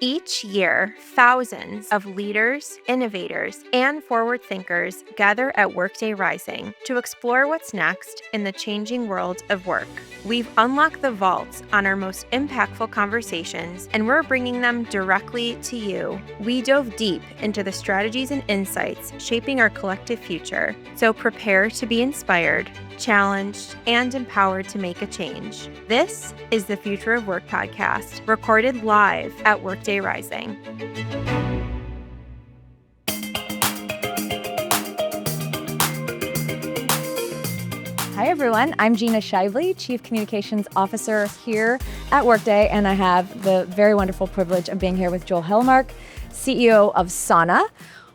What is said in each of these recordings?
Each year, thousands of leaders, innovators, and forward thinkers gather at Workday Rising to explore what's next in the changing world of work. We've unlocked the vaults on our most impactful conversations, and we're bringing them directly to you. We dove deep into the strategies and insights shaping our collective future, so prepare to be inspired, challenged, and empowered to make a change. This is the Future of Work podcast, recorded live at Workday Rising. Hi everyone, I'm Gina Sheibley, Chief Communications Officer here at Workday, and I have the very wonderful privilege of being here with Joel Hellermark, CEO of Sana,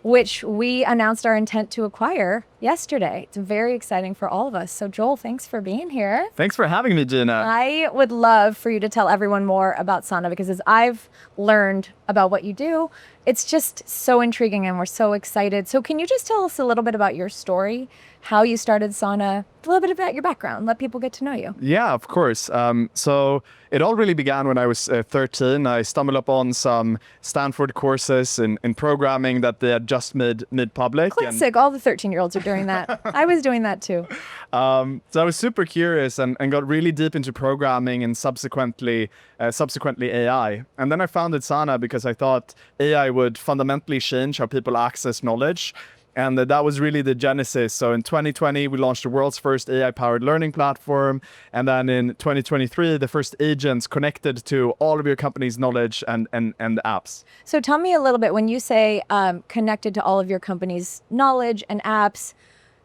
which we announced our intent to acquire yesterday. It's very exciting for all of us. So Joel, thanks for being here. Thanks for having me, Gina. I would love for you to tell everyone more about Sana, because as I've learned about what you do, it's just so intriguing and we're so excited. So can you just tell us a little bit about your story, how you started Sana, a little bit about your background, let people get to know you? Yeah, of course. So it all really began when I was 13. I stumbled upon some Stanford courses in programming that they had just made public. Classic, all the 13-year-olds are doing that. I was doing that too. So I was super curious and got really deep into programming and subsequently AI. And then I founded Sana because I thought AI would fundamentally change how people access knowledge. And that was really the genesis. So in 2020, we launched the world's first AI-powered learning platform. And then in 2023, the first agents connected to all of your company's knowledge and apps. So tell me a little bit, when you say connected to all of your company's knowledge and apps,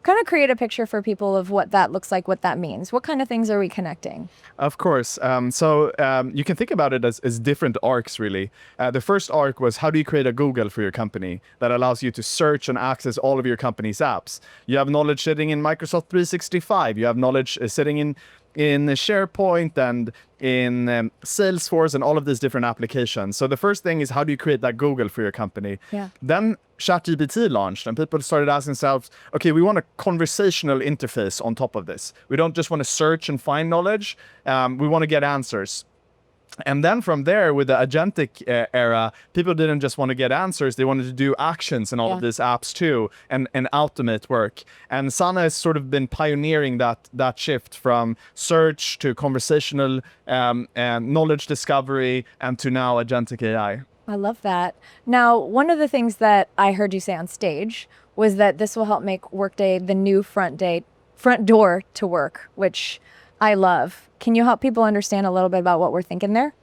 kind of create a picture for people of what that looks like, what that means. What kind of things are we connecting? Of course. So you can think about it as different arcs, really. The first arc was, how do you create a Google for your company that allows you to search and access all of your company's apps? You have knowledge sitting in Microsoft 365. You have knowledge sitting in SharePoint and in Salesforce and all of these different applications. So the first thing is, how do you create that Google for your company? Yeah. Then ChatGPT launched and people started asking themselves, okay, we want a conversational interface on top of this. We don't just want to search and find knowledge. We want to get answers. And then from there, with the agentic era, people didn't just want to get answers, they wanted to do actions in all of these apps too, and automate work. And Sana has sort of been pioneering that shift from search to conversational and knowledge discovery and to now agentic AI. I love that. Now, one of the things that I heard you say on stage was that this will help make Workday the new front door to work, which I love. Can you help people understand a little bit about what we're thinking there?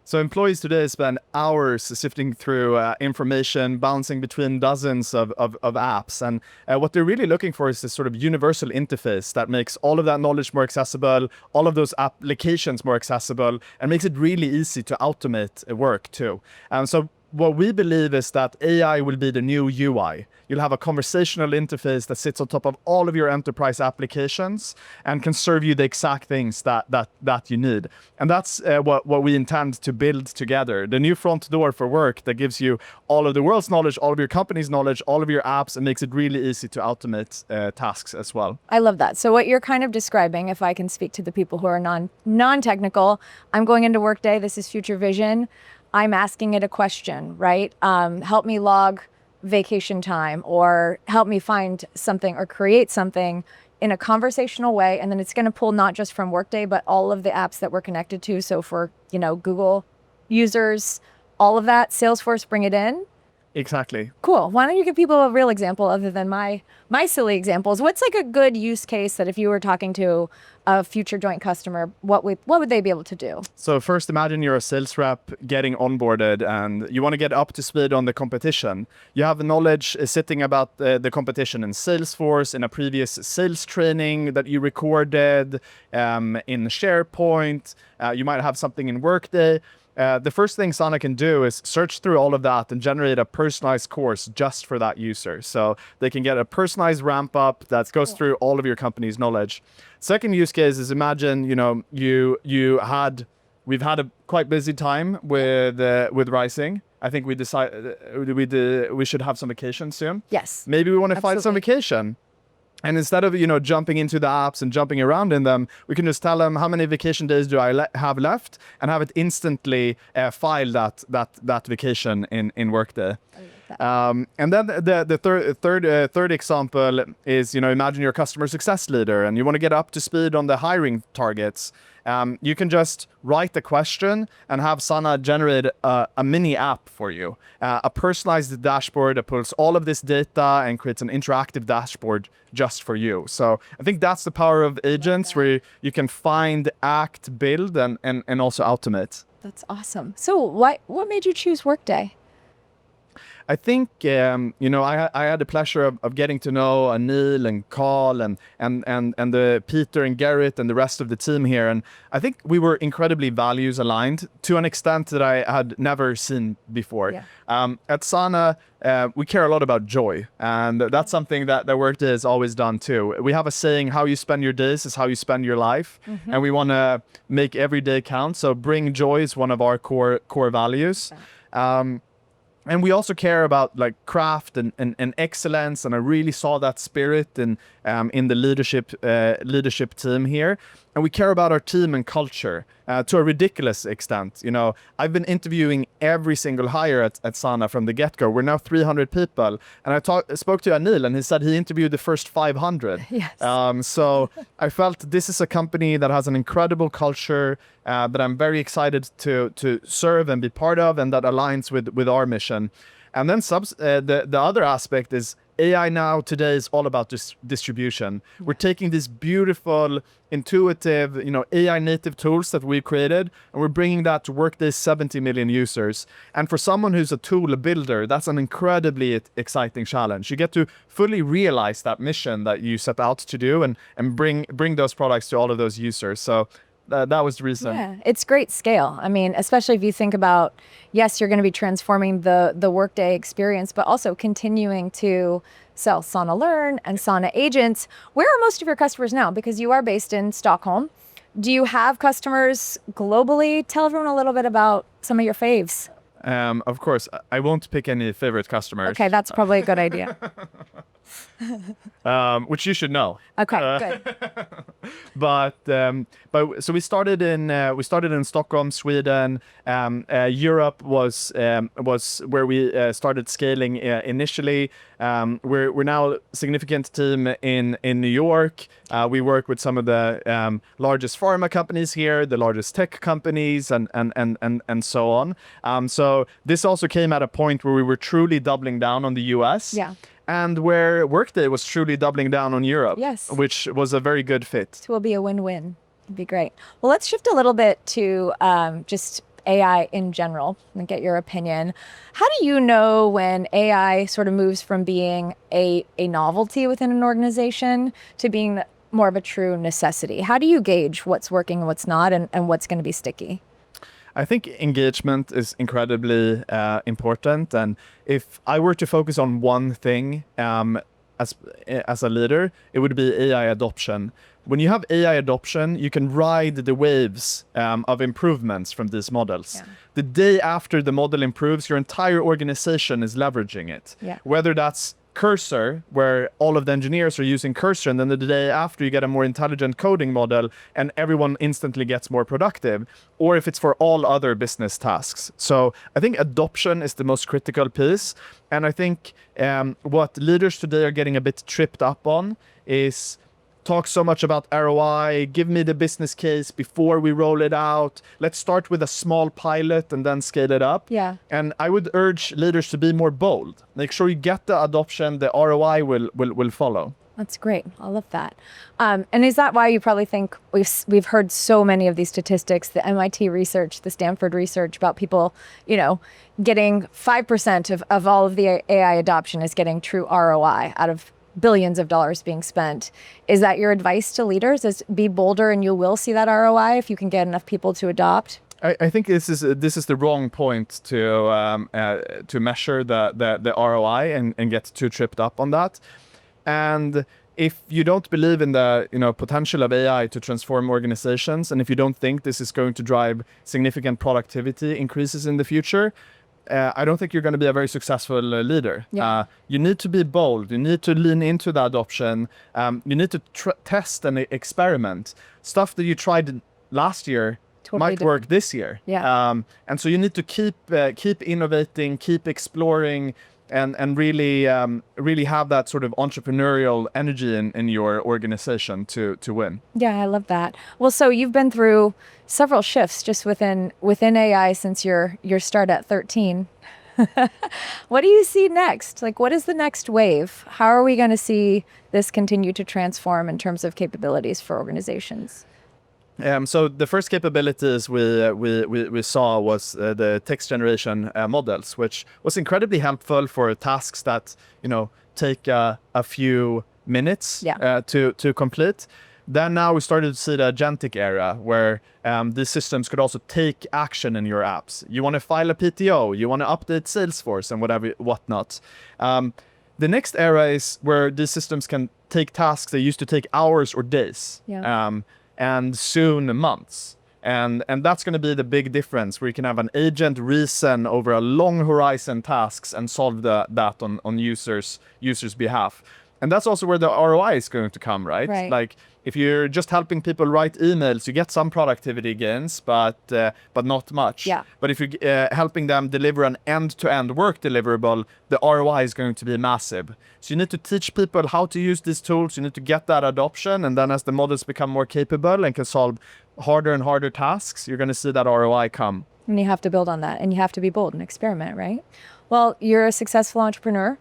So employees today spend hours sifting through information, bouncing between dozens of apps. And what they're really looking for is this sort of universal interface that makes all of that knowledge more accessible, all of those applications more accessible, and makes it really easy to automate work too. So what we believe is that AI will be the new UI. You'll have a conversational interface that sits on top of all of your enterprise applications and can serve you the exact things that you need. And that's what we intend to build together. The new front door for work that gives you all of the world's knowledge, all of your company's knowledge, all of your apps, and makes it really easy to automate tasks as well. I love that. So what you're kind of describing, if I can speak to the people who are non-technical, I'm going into Workday, this is future vision. I'm asking it a question, right? Help me log vacation time, or help me find something or create something in a conversational way. And then it's going to pull not just from Workday, but all of the apps that we're connected to. So for, Google users, all of that, Salesforce, bring it in. Exactly. Cool. Why don't you give people a real example other than my silly examples? What's like a good use case that if you were talking to a future joint customer, what would they be able to do? So first, imagine you're a sales rep getting onboarded and you want to get up to speed on the competition. You have knowledge sitting about the competition in Salesforce, in a previous sales training that you recorded, in SharePoint. You might have something in Workday. The first thing Sana can do is search through all of that and generate a personalized course just for that user. So they can get a personalized ramp up that goes through all of your company's knowledge. Second use case is, imagine, we've had a quite busy time with Rising. I think we decided we should have some vacation soon. Yes. Maybe we want to find some Absolutely. vacation. And instead of, jumping into the apps and jumping around in them, we can just tell them how many vacation days do I have left, and have it instantly file that vacation in Workday. And then the third example is, imagine you're a customer success leader and you want to get up to speed on the hiring targets. You can just write the question and have Sana generate a mini app for you, a personalized dashboard that pulls all of this data and creates an interactive dashboard just for you. So I think that's the power of agents, where you can find, act, build, and also automate. That's awesome. So what made you choose Workday? I think I had the pleasure of getting to know Anil and Carl and the Peter and Garrett and the rest of the team here, and I think we were incredibly values aligned to an extent that I had never seen before. Yeah. At Sana, we care a lot about joy, and that's something that Workday has always done too. We have a saying: "How you spend your days is how you spend your life," and we want to make every day count. So bring joy is one of our core values. And we also care about craft and excellence, and I really saw that spirit in the leadership team here. And we care about our team and culture to a ridiculous extent. I've been interviewing every single hire at Sana from the get-go. We're now 300 people, and I spoke to Anil, and he said he interviewed the first 500. Yes. So I felt this is a company that has an incredible culture that I'm very excited to serve and be part of, and that aligns with our mission. And then the other aspect is AI now today is all about distribution. We're taking these beautiful, intuitive, AI native tools that we created, and we're bringing that to Workday's 70 million users. And for someone who's a tool builder, that's an incredibly exciting challenge. You get to fully realize that mission that you set out to do, and bring those products to all of those users. So that was the reason. Yeah, it's great scale. I mean, especially if you think about, yes, you're going to be transforming the Workday experience, but also continuing to sell Sana Learn and Sana Agents. Where are most of your customers now? Because you are based in Stockholm. Do you have customers globally? Tell everyone a little bit about some of your faves. Of course, I won't pick any favorite customers. Okay, that's probably a good idea. Which you should know. Okay, good. But so we started in Stockholm, Sweden. Europe was where we started scaling initially. We're now a significant team in New York. We work with some of the largest pharma companies here, the largest tech companies, and so on. So this also came at a point where we were truly doubling down on the US. Yeah. And where Workday was truly doubling down on Europe, yes, which was a very good fit. It will be a win-win. It'd be great. Well, let's shift a little bit to just AI in general and get your opinion. How do you know when AI sort of moves from being a novelty within an organization to being more of a true necessity? How do you gauge what's working and what's not, and what's going to be sticky? I think engagement is incredibly important, and if I were to focus on one thing as a leader, it would be AI adoption. When you have AI adoption, you can ride the waves of improvements from these models. Yeah. The day after the model improves, your entire organization is leveraging it. Yeah. Whether that's Cursor, where all of the engineers are using Cursor, and then the day after you get a more intelligent coding model and everyone instantly gets more productive, or if it's for all other business tasks. So I think adoption is the most critical piece, and I think what leaders today are getting a bit tripped up on is talk so much about ROI, give me the business case before we roll it out. Let's start with a small pilot and then scale it up. Yeah. And I would urge leaders to be more bold. Make sure you get the adoption, the ROI will follow. That's great. I love that. And is that why you probably think we've heard so many of these statistics, the MIT research, the Stanford research about people, getting 5% of all of the AI adoption is getting true ROI out of billions of dollars being spent. Is that your advice to leaders? Is be bolder and you will see that ROI if you can get enough people to adopt? I think this is the wrong point to measure the ROI and get too tripped up on that. And if you don't believe in the potential of AI to transform organizations, and if you don't think this is going to drive significant productivity increases in the future, I don't think you're going to be a very successful leader. Yeah. You need to be bold. You need to lean into the adoption. You need to test and experiment. Stuff that you tried last year might work this year. Yeah. And so you need to keep innovating, keep exploring, and really have that sort of entrepreneurial energy in your organization to win. Yeah, I love that. Well, so you've been through several shifts just within AI since your start at 13. What do you see next? Like, what is the next wave? How are we going to see this continue to transform in terms of capabilities for organizations? So the first capabilities we saw was the text generation models, which was incredibly helpful for tasks that take a few minutes to complete. Then now we started to see the agentic era, where these systems could also take action in your apps. You want to file a PTO, you want to update Salesforce and whatnot. The next era is where these systems can take tasks that used to take hours or days. And soon months. And that's going to be the big difference, where you can have an agent reason over a long horizon tasks and solve that on users' behalf. And that's also where the ROI is going to come, right? Like, if you're just helping people write emails, you get some productivity gains, but not much. Yeah. But if you're helping them deliver an end-to-end work deliverable, the ROI is going to be massive. So you need to teach people how to use these tools. You need to get that adoption, and then as the models become more capable and can solve harder and harder tasks, you're going to see that ROI come. And you have to build on that, and you have to be bold and experiment, right? Well, you're a successful entrepreneur.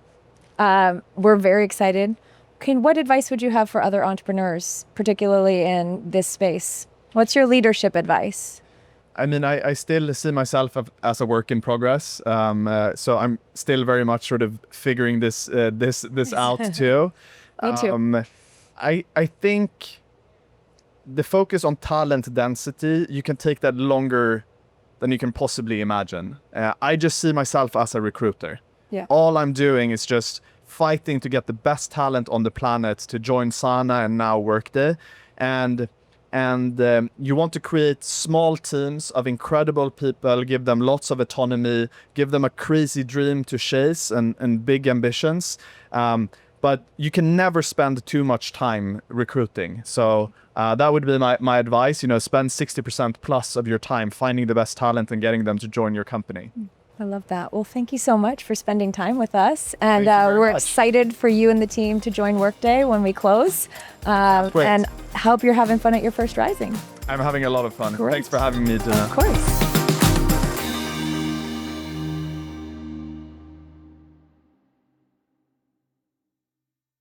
We're very excited. What advice would you have for other entrepreneurs, particularly in this space? What's your leadership advice? I mean, I still see myself as a work in progress. So I'm still very much sort of figuring this out too. Me too. I think the focus on talent density, you can take that longer than you can possibly imagine. I just see myself as a recruiter. Yeah. All I'm doing is just fighting to get the best talent on the planet to join Sana and now Workday. And you want to create small teams of incredible people, give them lots of autonomy, give them a crazy dream to chase and big ambitions. But you can never spend too much time recruiting. So that would be my advice. Spend 60% plus of your time finding the best talent and getting them to join your company. I love that. Well, thank you so much for spending time with us. And we're excited for you and the team to join Workday when we close. And hope you're having fun at your first Rising. I'm having a lot of fun. Great. Thanks for having me, Gina. Of course.